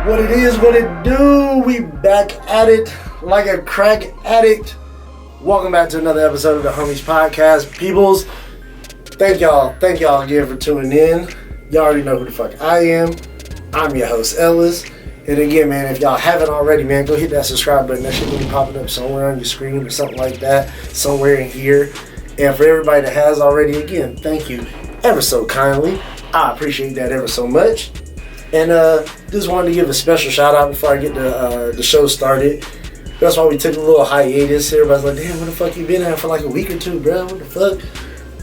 What it is, what it do, we back at it like a crack addict. Welcome back to another episode of the Homies Podcast. Peoples, thank y'all again for tuning in. Y'all already know who the fuck I am. I'm your host, Ellis. And again, man, if y'all haven't already, man, go hit that subscribe button. That should be popping up somewhere on your screen or something like that, somewhere in here. And for everybody that has already, again, thank you ever so kindly. I appreciate that ever so much. And just wanted to give a special shout out before I get the show started. That's why we took a little hiatus. Everybody's like, damn, where the fuck you been at for like a week or two, bro? What the fuck?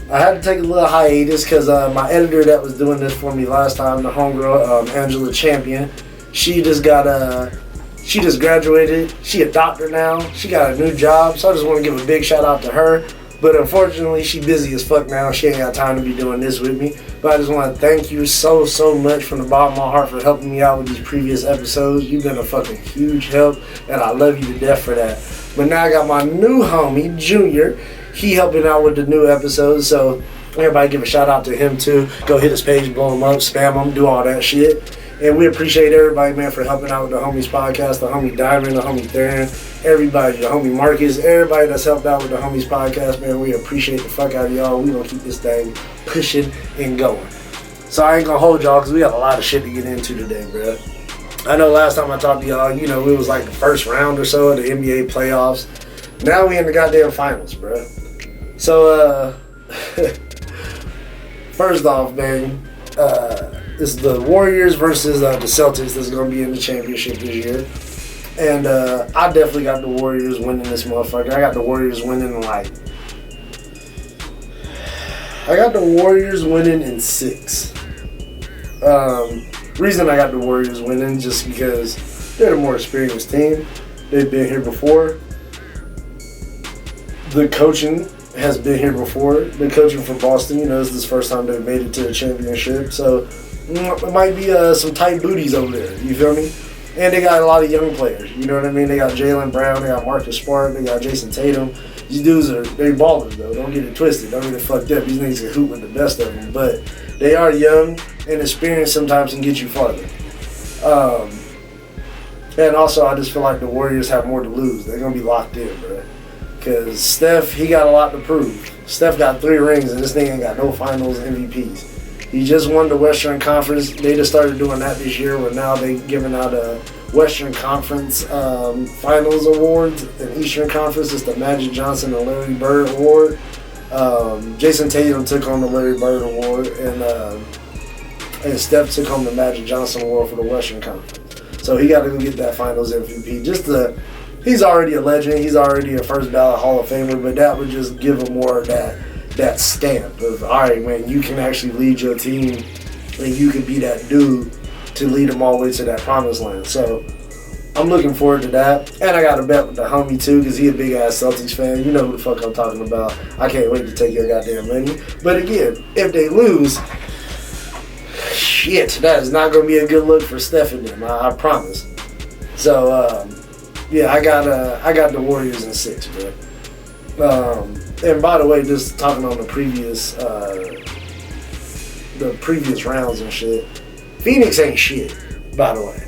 I had to take a little hiatus because my editor that was doing this for me last time, the homegirl, Angela Champion, she just graduated. She a doctor now. She got a new job. So I just want to give a big shout out to her. But unfortunately, she busy as fuck now. She ain't got time to be doing this with me. But I just want to thank you so much from the bottom of my heart for helping me out with these previous episodes. You've been a fucking huge help, and I love you to death for that. But now I got my new homie, Junior. He helping out with the new episodes, so everybody give a shout out to him too. Go hit his page, blow him up, spam him, do all that shit. And we appreciate everybody, man, for helping out with the Homies Podcast, the homie Diamond, the homie Theron, everybody, the homie Marcus, everybody that's helped out with the Homies Podcast, man. We appreciate the fuck out of y'all. We gonna keep this thing pushing and going. So I ain't gonna hold y'all because we got a lot of shit to get into today, bro. I know last time I talked to y'all, you know, it was like the first round or so of the NBA playoffs. Now we in the goddamn finals, bro. So, first off, man, it's the Warriors versus the Celtics that's going to be in the championship this year. And I definitely got the Warriors winning this motherfucker. I got the Warriors winning in 6. Reason I got the Warriors winning just because they're the more experienced team. They've been here before. The coaching has been here before. The coaching from Boston, you know, this is the first time they've made it to the championship. So it might be some tight booties over there. You feel me? And they got a lot of young players. You know what I mean? They got Jaylen Brown. They got Marcus Smart. They got Jason Tatum. These dudes they ballers, though. Don't get it twisted. Don't get it fucked up. These niggas can hoop with the best of them. But they are young, and experience sometimes can get you farther. And also, I just feel like the Warriors have more to lose. They're going to be locked in, bro. Because Steph, he got a lot to prove. Steph got 3 rings, and this thing ain't got no finals MVPs. He just won the Western Conference. They just started doing that this year, where now they giving out a Western Conference Finals Awards. And Eastern Conference is the Magic Johnson and Larry Bird Award. Jason Tatum took on the Larry Bird Award, and Steph took home the Magic Johnson Award for the Western Conference. So he got to go get that Finals MVP. He's already a legend. He's already a first ballot Hall of Famer, but that would just give him more of that stamp of, all right, man, you can actually lead your team and you can be that dude to lead them all the way to that promised land. So I'm looking forward to that. And I got a bet with the homie too, because he a big ass Celtics fan. You know who the fuck I'm talking about. I can't wait to take your goddamn money. But again, if they lose, shit, that is not going to be a good look for Steph and them. I promise. So, yeah, I got the Warriors in 6, bro. And by the way, just talking on the previous rounds and shit, Phoenix ain't shit, by the way.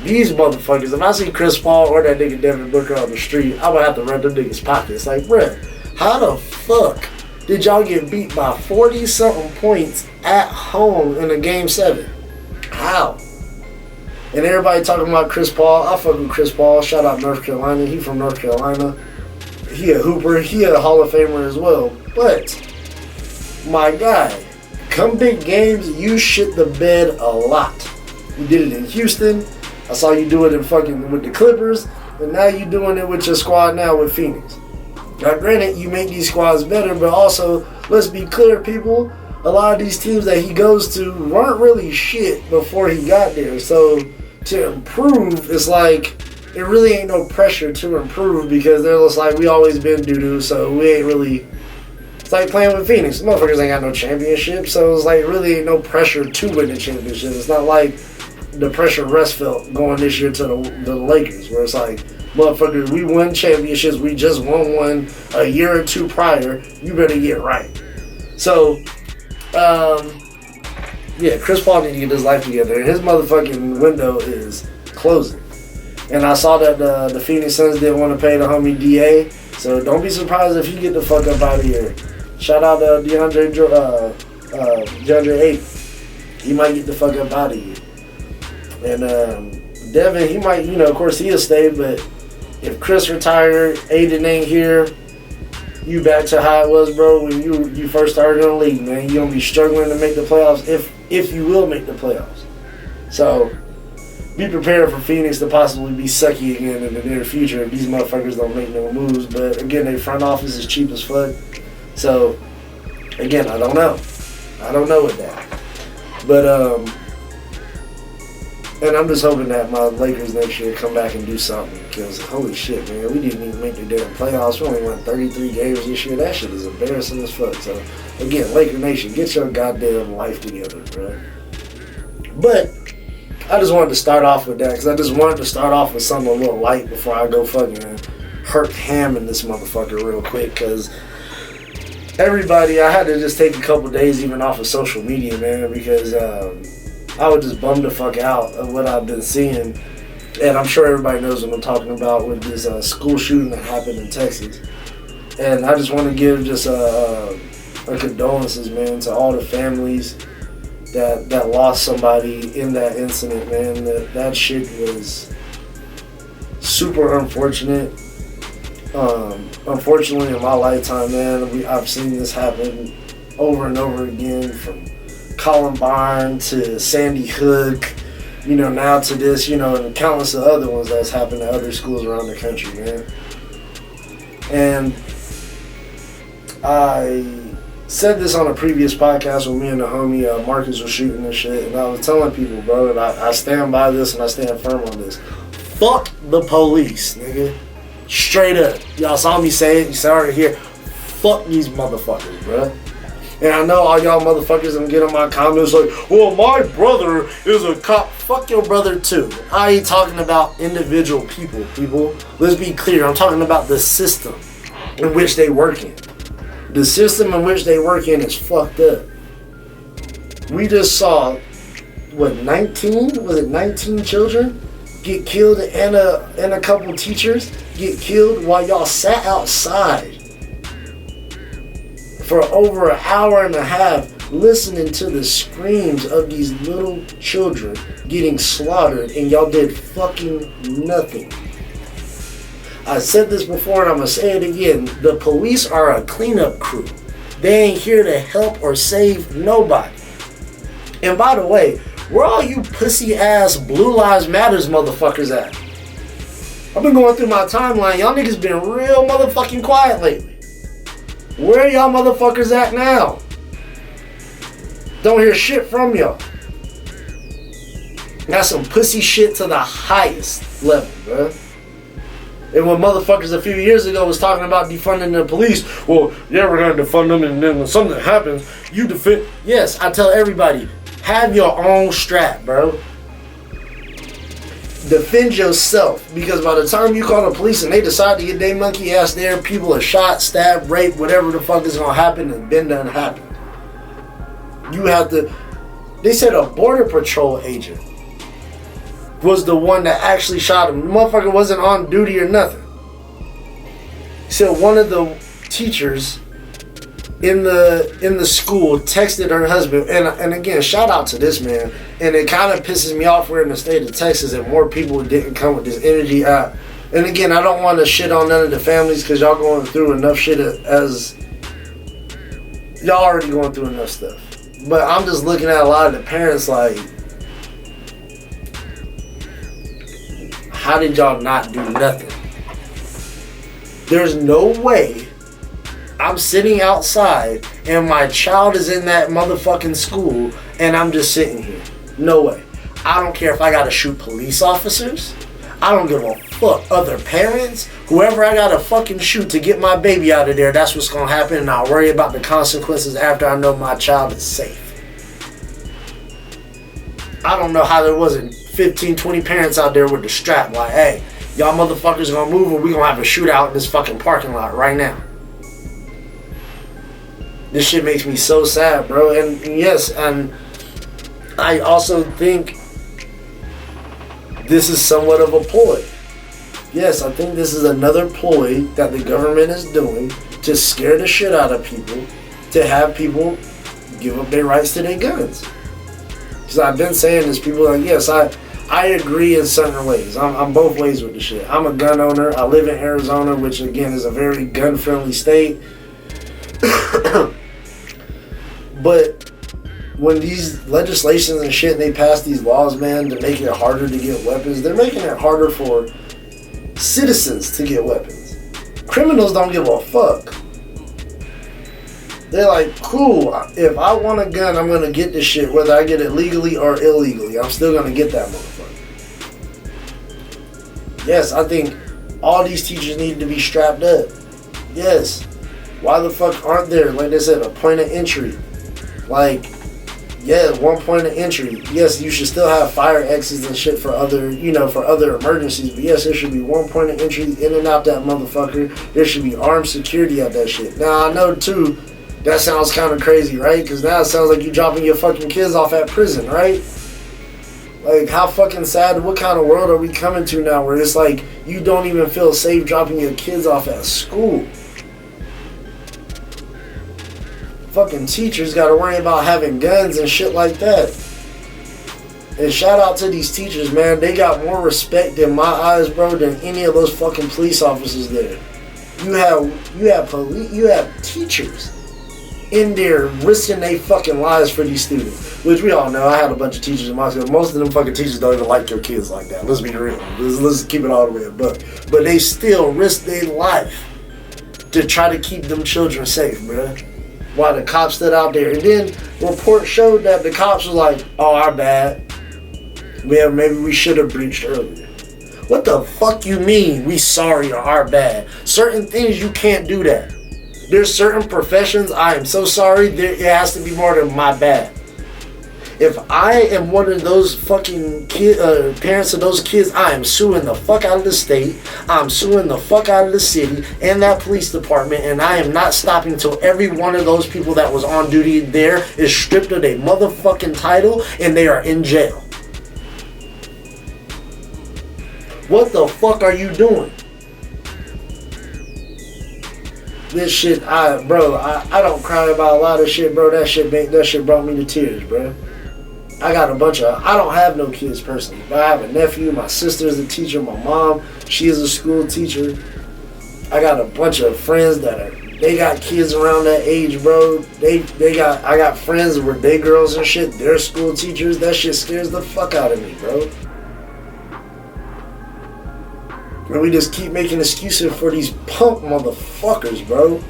These motherfuckers, if I see Chris Paul or that nigga Devin Booker on the street, I would have to run them niggas' pockets. Like, bruh, how the fuck did y'all get beat by 40-something points at home in a Game 7? How? And everybody talking about Chris Paul. I fuck with Chris Paul. Shout out North Carolina. He from North Carolina. He a hooper. He a Hall of Famer as well. But, my guy, come big games, you shit the bed a lot. You did it in Houston. I saw you do it with the Clippers. And now you doing it with your squad now with Phoenix. Now, granted, you make these squads better, but also, let's be clear, people. A lot of these teams that he goes to weren't really shit before he got there. So, to improve, it's like, it really ain't no pressure to improve because they're just like, we always been doo-doo, so we ain't really... It's like playing with Phoenix. The motherfuckers ain't got no championship, so it's like really ain't no pressure to win the championship. It's not like the pressure Russ felt going this year to the Lakers, where it's like, motherfuckers, we won championships, we just won one a year or two prior, you better get right. So, yeah, Chris Paul need to get his life together. His motherfucking window is closing. And I saw that the Phoenix Suns didn't want to pay the homie DA, so don't be surprised if he get the fuck up out of here. Shout out to DeAndre Ayton. He might get the fuck up out of here. And Devin, he might, of course he'll stay, but if Chris retired, Ayton ain't here, you back to how it was, bro, when you first started in the league, man. You're going to be struggling to make the playoffs if you will make the playoffs. So, be prepared for Phoenix to possibly be sucky again in the near future if these motherfuckers don't make no moves. But, again, their front office is cheap as fuck. So, again, I don't know. I don't know with that. But, and I'm just hoping that my Lakers next year come back and do something. Because, holy shit, man, we didn't even make the damn playoffs. We only won 33 games this year. That shit is embarrassing as fuck. So, again, Laker Nation, get your goddamn life together, bro. But, I just wanted to start off with that. Because I just wanted to start off with something a little light before I go fucking hurt ham in this motherfucker real quick. Because everybody, I had to just take a couple days even off of social media, man. Because, I would just bum the fuck out of what I've been seeing. And I'm sure everybody knows what I'm talking about with this school shooting that happened in Texas. And I just want to give just a condolences, man, to all the families that lost somebody in that incident, man. That shit was super unfortunate. Unfortunately, in my lifetime, man, I've seen this happen over and over again, from Columbine to Sandy Hook, now to this, and countless of other ones that's happened to other schools around the country, man. And I said this on a previous podcast when me and the homie Marcus was shooting this shit, and I was telling people, bro, and I stand by this and I stand firm on this. Fuck the police, nigga. Straight up. Y'all saw me say it, you saw it here. Fuck these motherfuckers, bro. And I know all y'all motherfuckers gonna get on my comments like, well, my brother is a cop. Fuck your brother too. I ain't talking about individual people. Let's be clear. I'm talking about the system in which they work in. The system in which they work in is fucked up. We just saw, 19? Was it 19 children get killed and a couple teachers get killed while y'all sat outside for over an hour and a half listening to the screams of these little children getting slaughtered, and y'all did fucking nothing. I said this before and I'm gonna say it again. The police are a cleanup crew. They ain't here to help or save nobody. And by the way, where all you pussy ass Blue Lives Matters motherfuckers at? I've been going through my timeline. Y'all niggas been real motherfucking quiet lately. Where are y'all motherfuckers at now? Don't hear shit from y'all. That's some pussy shit to the highest level, bro. And when motherfuckers a few years ago was talking about defunding the police, well, yeah, we're gonna defund them, and then when something happens, you defend. Yes, I tell everybody, have your own strap, bro. Defend yourself, because by the time you call the police and they decide to get their monkey ass there, people are shot, stabbed, raped, whatever the fuck is gonna happen, and been done happened. You have to. They said a border patrol agent was the one that actually shot him. The motherfucker wasn't on duty or nothing. He said one of the teachers in the school texted her husband, and again, shout out to this man. And it kind of pisses me off we're in the state of Texas and more people didn't come with this energy out. And again, I don't want to shit on none of the families, because y'all going through enough shit as y'all already going through enough stuff. But I'm just looking at a lot of the parents like, how did y'all not do nothing? There's no way I'm sitting outside and my child is in that motherfucking school and I'm just sitting here. No way. I don't care if I gotta shoot police officers. I don't give a fuck. Other parents, whoever I gotta fucking shoot to get my baby out of there, that's what's gonna happen, and I'll worry about the consequences after I know my child is safe. I don't know how there wasn't 15, 20 parents out there with the strap like, hey, y'all motherfuckers gonna move or we gonna have a shootout in this fucking parking lot right now. This shit makes me so sad, bro. And yes, and I also think this is somewhat of a ploy. Yes, I think this is another ploy that the government is doing to scare the shit out of people, to have people give up their rights to their guns. Because I've been saying this, people are like, yes, I agree in certain ways. I'm both ways with the shit. I'm a gun owner. I live in Arizona, which again is a very gun-friendly state. But when these legislations and shit, they pass these laws, man, to make it harder to get weapons, they're making it harder for citizens to get weapons. Criminals don't give a fuck. They're like, cool, if I want a gun, I'm going to get this shit, whether I get it legally or illegally. I'm still going to get that motherfucker. Yes, I think all these teachers need to be strapped up. Yes. Why the fuck aren't there, like they said, a point of entry? Like, yeah, one point of entry. Yes, you should still have fire exits and shit for other, for other emergencies. But yes, there should be one point of entry in and out that motherfucker. There should be armed security at that shit. Now, I know, too, that sounds kind of crazy, right? Because now it sounds like you dropping your fucking kids off at prison, right? Like, how fucking sad, what kind of world are we coming to now where it's like you don't even feel safe dropping your kids off at school? Fucking teachers gotta worry about having guns and shit like that. And shout out to these teachers, man. They got more respect in my eyes, bro, than any of those fucking police officers there. You have teachers in there risking their fucking lives for these students. Which we all know. I had a bunch of teachers in my school. Most of them fucking teachers don't even like your kids like that. Let's be real. Let's keep it all the way a buck. But they still risk their life to try to keep them children safe, bruh. While the cops stood out there. And then reports showed that the cops was like, oh, our bad. Well, maybe we should have breached earlier. What the fuck you mean we sorry or our bad? Certain things you can't do that. There's certain professions, I am so sorry, it has to be more than my bad. If I am one of those fucking parents of those kids, I am suing the fuck out of the state. I'm suing the fuck out of the city and that police department, and I am not stopping until every one of those people that was on duty there is stripped of their motherfucking title and they are in jail. What the fuck are you doing? This shit, I don't cry about a lot of shit, bro. That shit brought me to tears, bro. I don't have no kids personally, but I have a nephew. My sister is a teacher. My mom, she is a school teacher. I got a bunch of friends they got kids around that age, bro. I got friends where they girls and shit, they're school teachers. That shit scares the fuck out of me, bro. And we just keep making excuses for these punk motherfuckers, bro.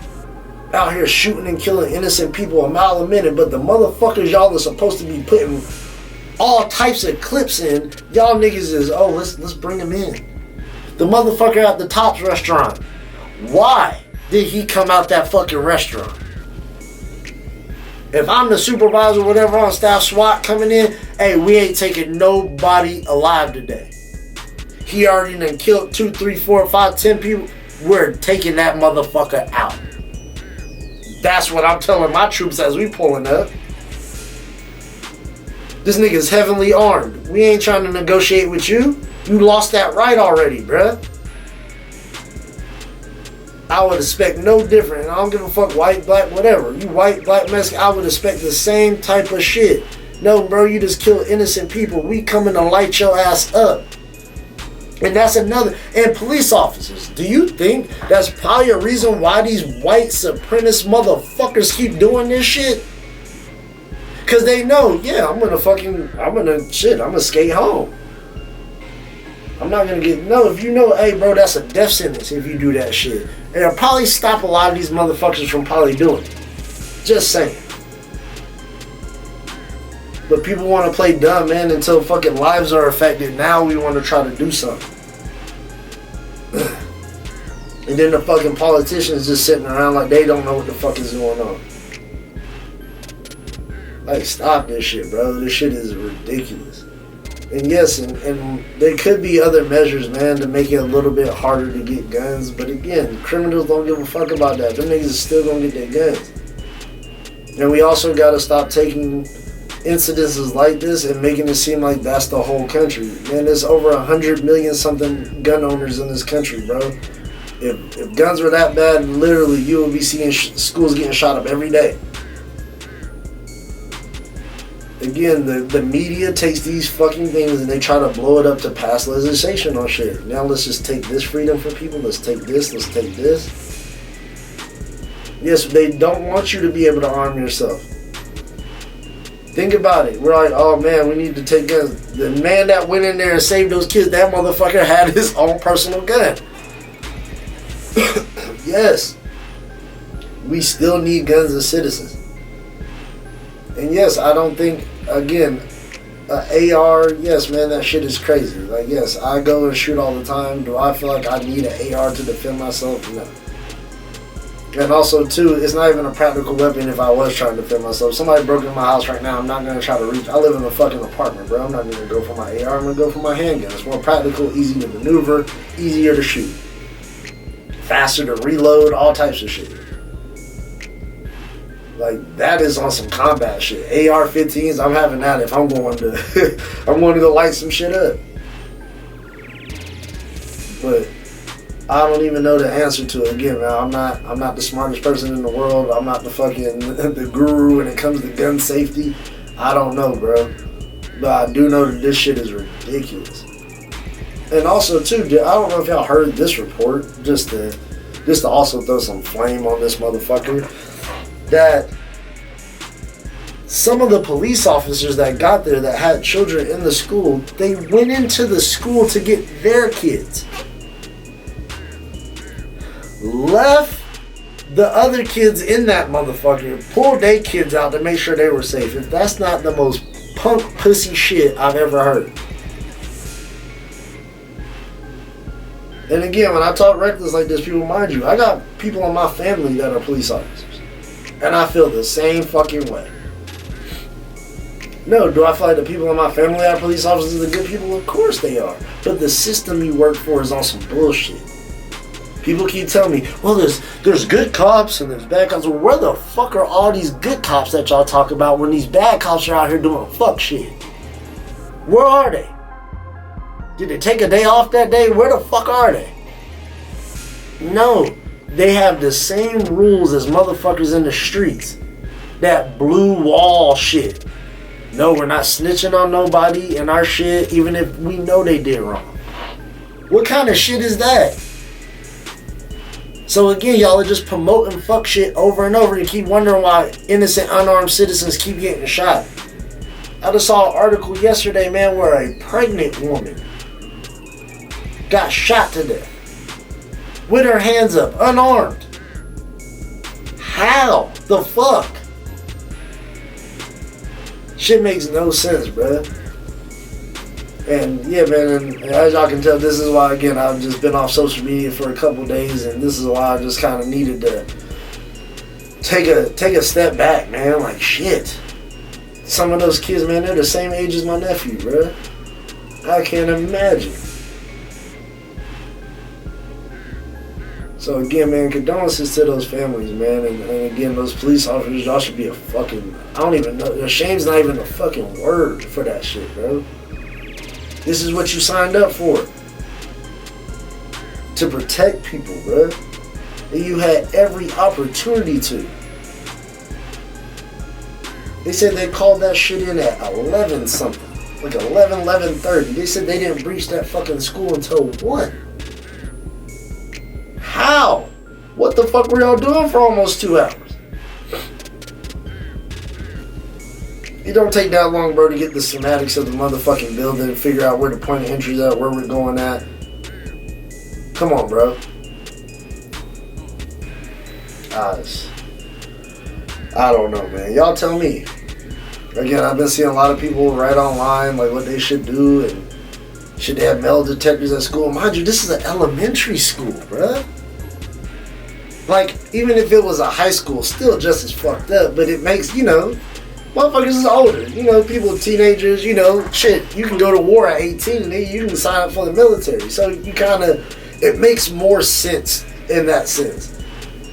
Out here shooting and killing innocent people a mile a minute, but the motherfuckers y'all are supposed to be putting all types of clips in, y'all niggas is, let's bring him in. The motherfucker at the Tops restaurant. Why did he come out that fucking restaurant? If I'm the supervisor or whatever on staff, SWAT coming in, hey, we ain't taking nobody alive today. He already done killed 2, 3, 4, 5, 10 people. We're taking that motherfucker out. That's what I'm telling my troops as we pulling up. This nigga's heavily armed. We ain't trying to negotiate with you. You lost that right already, bruh. I would expect no different. I don't give a fuck, white, black, whatever. You white, black, Mexican, I would expect the same type of shit. No, bro, you just killed innocent people. We coming to light your ass up. And that's another. And police officers, do you think that's probably a reason why these white supremacist motherfuckers keep doing this shit? Because they know, I'm gonna skate home. I'm not gonna if you know, hey bro, that's a death sentence if you do that shit. And it'll probably stop a lot of these motherfuckers from probably doing it. Just saying. But people want to play dumb, man, until fucking lives are affected. Now we want to try to do something. And then the fucking politicians just sitting around like they don't know what the fuck is going on. Like, stop this shit, bro. This shit is ridiculous. And yes, and there could be other measures, man, to make it a little bit harder to get guns. But again, criminals don't give a fuck about that. Them niggas is still gonna get their guns. And we also gotta stop taking incidences like this and making it seem like that's the whole country. Man, there's over 100 million something gun owners in this country, bro. If guns were that bad, literally you would be seeing schools getting shot up every day. Again, the media takes these fucking things and they try to blow it up to pass legislation on shit. Now let's just take this freedom for people. Let's take this. Let's take this. Yes, they don't want you to be able to arm yourself. Think about it. We're like, oh man, we need to take guns. The man that went in there and saved those kids, that motherfucker had his own personal gun. Yes. We still need guns as citizens. And yes, I don't think, again, AR, yes, man, that shit is crazy. Like, yes, I go and shoot all the time. Do I feel like I need an AR to defend myself? No. And also, too, it's not even a practical weapon if I was trying to defend myself. Somebody broke in my house right now, I'm not going to try to reach. I live in a fucking apartment, bro. I'm not going to go for my AR. I'm going to go for my handgun. It's more practical, easy to maneuver, easier to shoot. Faster to reload, all types of shit. Like, that is on some combat shit. AR-15s, I'm having that if I'm going to I'm going to go light some shit up. But I don't even know the answer to it. Again, man, I'm not the smartest person in the world. I'm not the fucking the guru when it comes to gun safety. I don't know, bro. But I do know that this shit is ridiculous. And also, too, I don't know if y'all heard this report, just to also throw some flame on this motherfucker, that some of the police officers that got there that had children in the school, they went into the school to get their kids. Left the other kids in that motherfucker, pulled their kids out to make sure they were safe. If that's not the most punk pussy shit I've ever heard. And again, when I talk reckless like this, people, mind you, I got people in my family that are police officers. And I feel the same fucking way. No, do I feel like the people in my family that are police officers are good people? Of course they are. But the system you work for is on some bullshit. People keep telling me, well, there's good cops and there's bad cops. Well, where the fuck are all these good cops that y'all talk about when these bad cops are out here doing fuck shit? Where are they? Did they take a day off that day? Where the fuck are they? No, they have the same rules as motherfuckers in the streets. That blue wall shit. No, we're not snitching on nobody in our shit, even if we know they did wrong. What kind of shit is that? So again, y'all are just promoting fuck shit over and over and keep wondering why innocent, unarmed citizens keep getting shot. I just saw an article yesterday, man, where a pregnant woman got shot to death with her hands up, unarmed. How the fuck? Shit makes no sense, bruh. And yeah, man, and as y'all can tell, this is why, again, I've just been off social media for a couple days, and this is why I just kind of needed to take a step back, man. Like, shit. Some of those kids, man, they're the same age as my nephew, bruh. I can't imagine. So again, man, condolences to those families, man, and again, those police officers, y'all should be a fucking, I don't even know, shame's not even a fucking word for that shit, bro. This is what you signed up for. To protect people, bro. And you had every opportunity to. They said they called that shit in at 11 something. Like 11:30. They said they didn't breach that fucking school until 1. How? What the fuck were y'all doing for almost 2 hours? It don't take that long, bro, to get the schematics of the motherfucking building, figure out where the point of entry is at, where we're going at. Come on, bro. I don't know, man. Y'all tell me. Again, I've been seeing a lot of people write online, like, what they should do, and should they have metal detectors at school? Mind you, this is an elementary school, bro. Like, even if it was a high school, still just as fucked up, but it makes, motherfuckers is older. People, teenagers, shit, you can go to war at 18 and then you can sign up for the military. So you it makes more sense in that sense.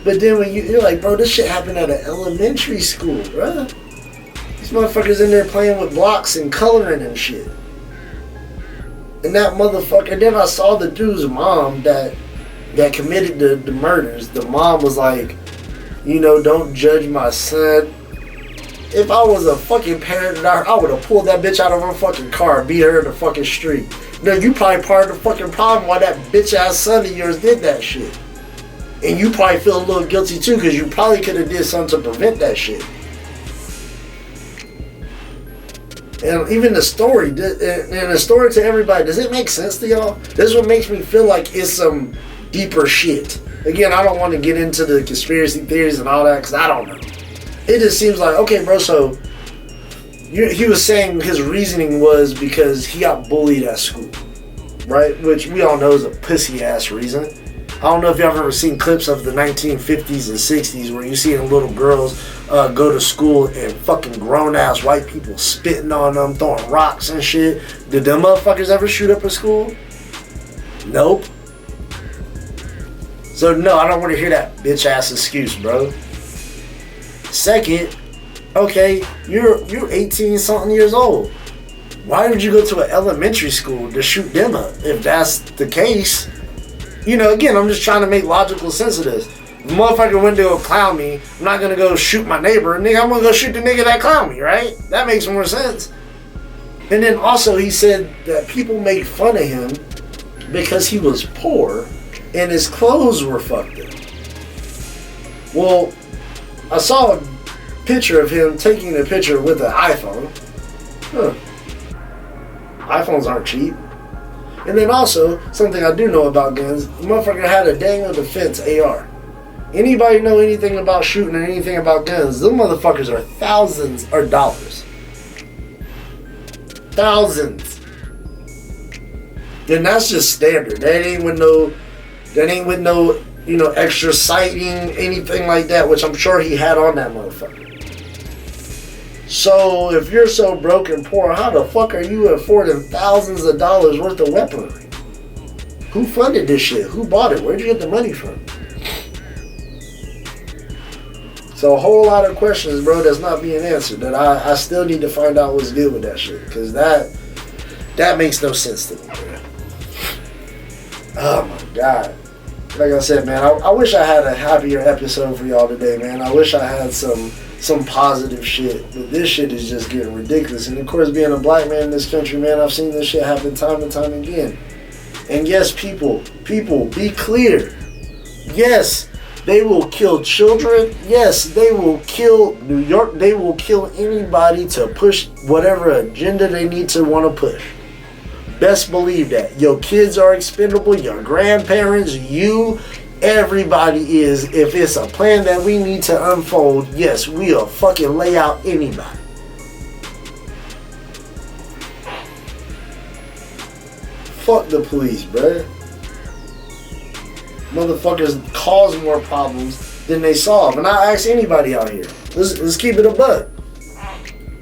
But then when you're like, bro, this shit happened at an elementary school, bro. These motherfuckers in there playing with blocks and coloring and shit. And that motherfucker, then I saw the dude's mom that committed the murders. The mom was like, you know, don't judge my son. If I was a fucking parent, I would have pulled that bitch out of her fucking car and beat her in the fucking street. No, you probably part of the fucking problem why that bitch ass son of yours did that shit. And you probably feel a little guilty too, because you probably could have did something to prevent that shit. And even the story, and the story to everybody, does it make sense to y'all? This is what makes me feel like it's some deeper shit. Again, I don't want to get into the conspiracy theories and all that, because I don't know. It just seems like, okay, bro, so he was saying his reasoning was because he got bullied at school, right? Which we all know is a pussy-ass reason. I don't know if y'all have ever seen clips of the 1950s and 60s where you see little girls go to school and fucking grown-ass white people spitting on them, throwing rocks and shit. Did them motherfuckers ever shoot up a school? Nope. So no, I don't want to hear that bitch-ass excuse, bro. Second, okay, you're 18-something years old. Why did you go to an elementary school to shoot them up? If that's the case, you know, again, I'm just trying to make logical sense of this. If a motherfucker went to go clown me, I'm not gonna go shoot my neighbor. Nigga, I'm gonna go shoot the nigga that clowned me, right? That makes more sense. And then also he said that people made fun of him because he was poor and his clothes were fucked up. Well, I saw a picture of him taking a picture with an iPhone. Huh. iPhones aren't cheap. And then also, something I do know about guns, the motherfucker had a Daniel Defense AR. Anybody know anything about shooting or anything about guns, those motherfuckers are thousands of dollars. Thousands. And that's just standard. That ain't with no, you know, extra sighting, anything like that, which I'm sure he had on that motherfucker. So, if you're so broke and poor, how the fuck are you affording thousands of dollars worth of weaponry? Who funded this shit? Who bought it? Where'd you get the money from? So, a whole lot of questions, bro, that's not being answered. That I still need to find out what's good with that shit. Because that makes no sense to me, bro. Oh, my God. Like I said, man, I wish I had a happier episode for y'all today, man. I wish I had some positive shit, but this shit is just getting ridiculous. And of course, being a black man in this country, man, I've seen this shit happen time and time again. And yes, people, be clear. Yes, they will kill children. Yes, they will kill New York. They will kill anybody to push whatever agenda they need to want to push. Best believe that. Your kids are expendable, your grandparents, you, everybody is. If it's a plan that we need to unfold, yes, we'll fucking lay out anybody. Fuck the police, bruh. Motherfuckers cause more problems than they solve. And I ask anybody out here, let's keep it a buck.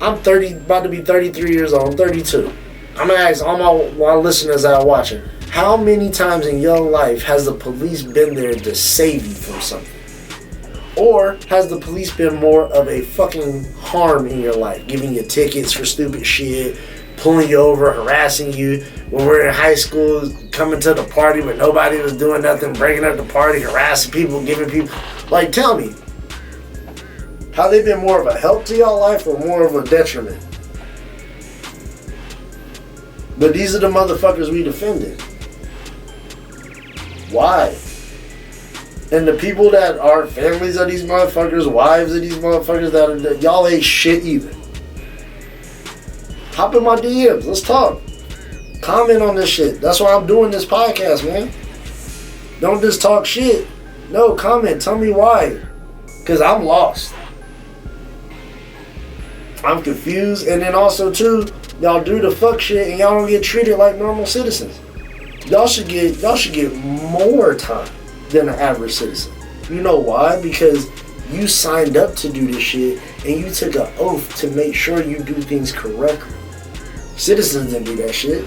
I'm 30, about to be 33 years old. I'm 32. I'm gonna ask all my listeners that are watching, how many times in your life has the police been there to save you from something? Or has the police been more of a fucking harm in your life, giving you tickets for stupid shit, pulling you over, harassing you? When we're in high school, coming to the party when nobody was doing nothing, breaking up the party, harassing people, giving people... Like, tell me, have they been more of a help to y'all life or more of a detriment? But these are the motherfuckers we defended. Why? And the people that are families of these motherfuckers, wives of these motherfuckers, that y'all ain't shit either. Hop in my DMs. Let's talk. Comment on this shit. That's why I'm doing this podcast, man. Don't just talk shit. No, comment. Tell me why. Because I'm lost. I'm confused. And then also, too, y'all do the fuck shit and y'all don't get treated like normal citizens. Y'all should get more time than an average citizen. You know why? Because you signed up to do this shit and you took an oath to make sure you do things correctly. Citizens didn't do that shit.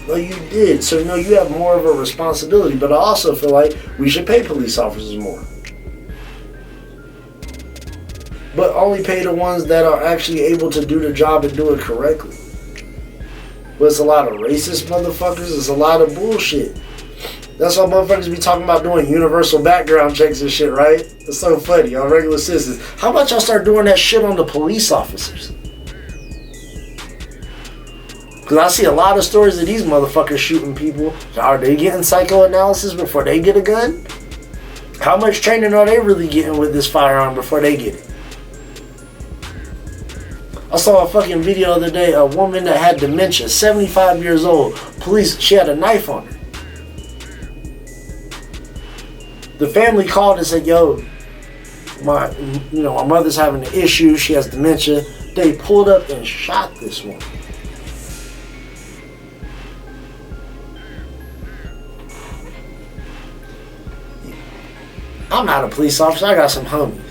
Well, you did. So, no, you have more of a responsibility. But I also feel like we should pay police officers more. but only pay the ones that are actually able to do the job and do it correctly. But it's a lot of racist motherfuckers. It's a lot of bullshit. That's why motherfuckers be talking about doing universal background checks and shit, right? It's so funny on regular citizens. How about y'all start doing that shit on the police officers? Because I see a lot of stories of these motherfuckers shooting people. Are they getting psychoanalysis before they get a gun? How much training are they really getting with this firearm before they get it? I saw a fucking video the other day, a woman that had dementia, 75 years old. Police, she had a knife on her. The family called and said, yo, my mother's having an issue, she has dementia. They pulled up and shot this woman. I'm not a police officer, I got some homies.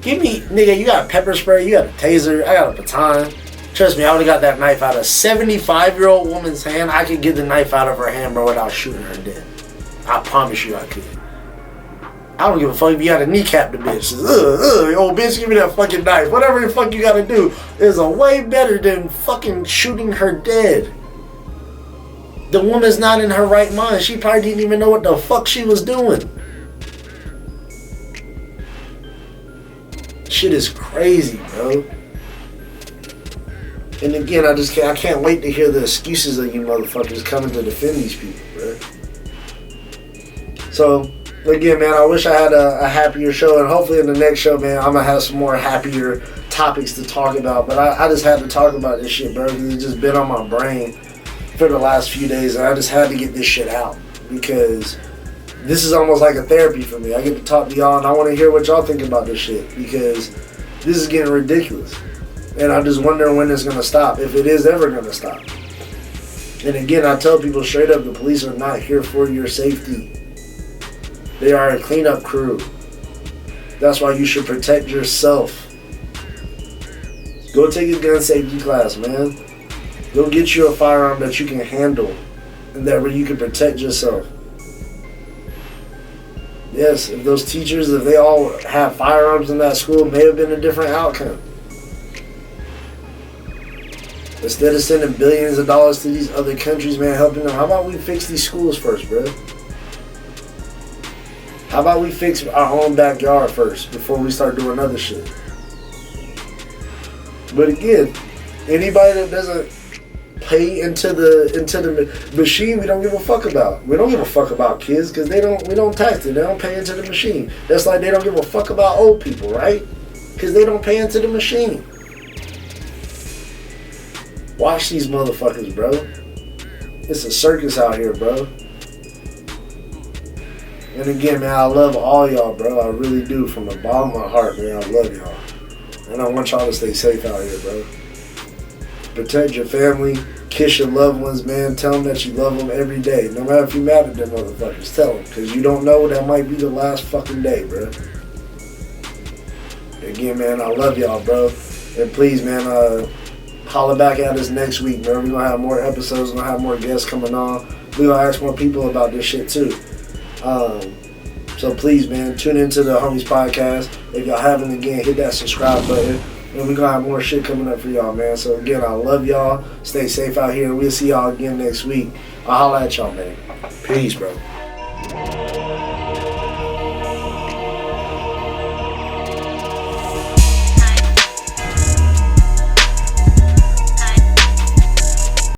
Give me, nigga, you got a pepper spray, you got a taser, I got a baton. Trust me, I would've got that knife out of a 75-year-old woman's hand. I could get the knife out of her hand, bro, without shooting her dead. I promise you I could. I don't give a fuck if you gotta kneecap the bitch. Old bitch, give me that fucking knife. Whatever the fuck you gotta do is a way better than fucking shooting her dead. The woman's not in her right mind. She probably didn't even know what the fuck she was doing. Shit is crazy, bro. And again, I can't wait to hear the excuses of you motherfuckers coming to defend these people, bro. So, again, man, I wish I had a happier show, and hopefully in the next show, man, I'm gonna have some more happier topics to talk about. But I just had to talk about this shit, bro, because it's just been on my brain for the last few days, and I just had to get this shit out, because this is almost like a therapy for me. I get to talk to y'all, and I want to hear what y'all think about this shit, because this is getting ridiculous. And I'm just wondering when it's going to stop, if it is ever going to stop. And again, I tell people straight up, the police are not here for your safety. They are a cleanup crew. That's why you should protect yourself. Go take a gun safety class, man. Go get you a firearm that you can handle, and that way you can protect yourself. Yes, if those teachers, if they all have firearms in that school, it may have been a different outcome. Instead of sending billions of dollars to these other countries, man, helping them, how about we fix these schools first, bro? How about we fix our own backyard first before we start doing other shit? But again, anybody that doesn't pay into the machine, we don't give a fuck about. We don't give a fuck about kids because we don't tax them. They don't pay into the machine. That's like they don't give a fuck about old people, right? Because they don't pay into the machine. Watch these motherfuckers, bro. It's a circus out here, bro. And again, man, I love all y'all, bro. I really do. From the bottom of my heart, man, I love y'all. And I want y'all to stay safe out here, bro. Protect your family. Kiss your loved ones, man. Tell them that you love them every day. No matter if you're mad at them motherfuckers, tell them. Because you don't know, that might be the last fucking day, bro. Again, man, I love y'all, bro. And please, man, holler back at us next week, bro. We're going to have more episodes. We're going to have more guests coming on. We're going to ask more people about this shit, too. So please, man, tune into the Homies Podcast. If y'all haven't, again, hit that subscribe button. And we're going to have more shit coming up for y'all, man. So, again, I love y'all. Stay safe out here. We'll see y'all again next week. I'll holler at y'all, man. Peace, bro.